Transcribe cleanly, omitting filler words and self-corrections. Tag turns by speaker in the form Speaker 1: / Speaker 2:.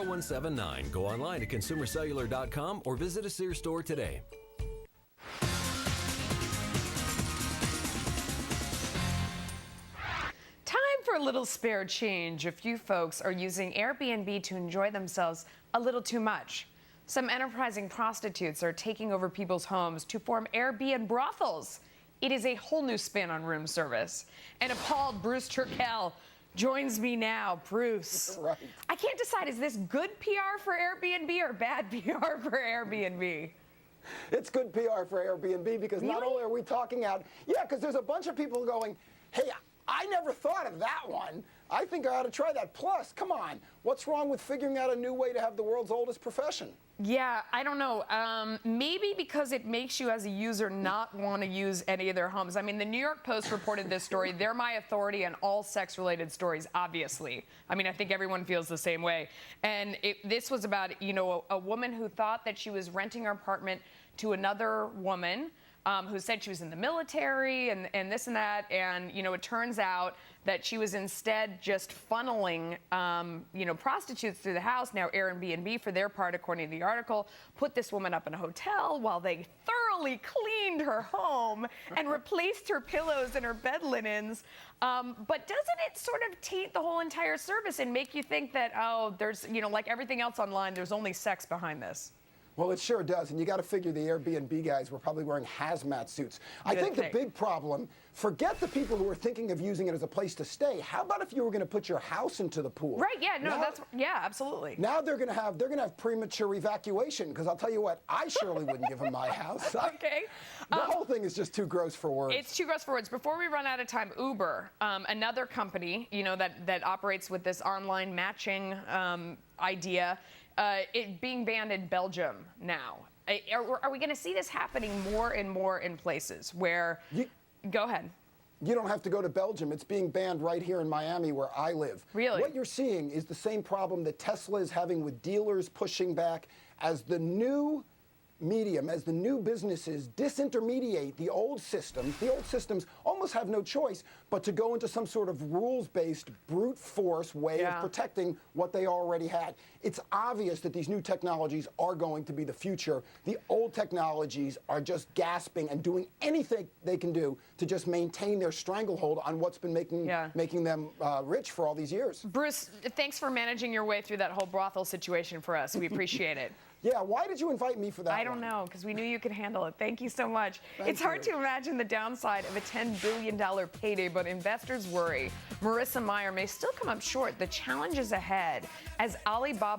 Speaker 1: 0179. Go online to consumercellular.com or visit a Sears store today.
Speaker 2: Time for a little spare change. A few folks are using Airbnb to enjoy themselves a little too much. Some enterprising prostitutes are taking over people's homes to form AirBnBrothels. It is a whole new spin on room service. And appalled Bruce Turkel joins me now. Bruce,
Speaker 3: Right.
Speaker 2: I can't decide, is this good PR for Airbnb or bad PR for Airbnb?
Speaker 3: It's good PR for Airbnb because not only are we talking out, because there's a bunch of people going, hey, I never thought of that one. I think I ought to try that. Plus, come on, what's wrong with figuring out a new way to have the world's oldest profession?
Speaker 2: Yeah, I don't know. Maybe because it makes you as a user not want to use any of their homes. I mean, the New York Post reported this story. They're my authority on all sex-related stories, obviously. I mean, I think everyone feels the same way. And this was about, a woman who thought that she was renting her apartment to another woman who said she was in the military and this and that. And, it turns out that she was instead just funneling, prostitutes through the house. Now, Airbnb, for their part, according to the article, put this woman up in a hotel while they thoroughly cleaned her home and replaced her pillows and her bed linens. But doesn't it sort of taint the whole entire service and make you think that, there's, like everything else online, there's only sex behind this?
Speaker 3: Well, it sure does, and you got to figure the Airbnb guys were probably wearing hazmat suits. I think the big problem, forget the people who are thinking of using it as a place to stay. How about if you were going to put your house into the pool?
Speaker 2: Right, absolutely.
Speaker 3: Now they're going to have premature evacuation, because I'll tell you what, I surely wouldn't give them my house.
Speaker 2: Okay.
Speaker 3: The whole thing is just too gross for words.
Speaker 2: It's too gross for words. Before we run out of time, Uber, another company, that operates with this online matching idea, it being banned in Belgium now. Are we going to see this happening more and more in places where... Go ahead.
Speaker 3: You don't have to go to Belgium. It's being banned right here in Miami where I live.
Speaker 2: Really?
Speaker 3: What you're seeing is the same problem that Tesla is having with dealers pushing back as the new medium, as the new businesses disintermediate the old systems. The old systems almost have no choice but to go into some sort of rules-based, brute force way of protecting what they already had. It's obvious that these new technologies are going to be the future. The old technologies are just gasping and doing anything they can do to just maintain their stranglehold on what's been making them rich for all these years.
Speaker 2: Bruce, thanks for managing your way through that whole brothel situation for us. We appreciate it.
Speaker 3: Yeah, why did you invite me for that?
Speaker 2: I don't know, because we knew you could handle it. Thank you so much. It's hard to imagine the downside of a $10 billion payday, but investors worry Marissa Mayer may still come up short. The challenge is ahead as Alibaba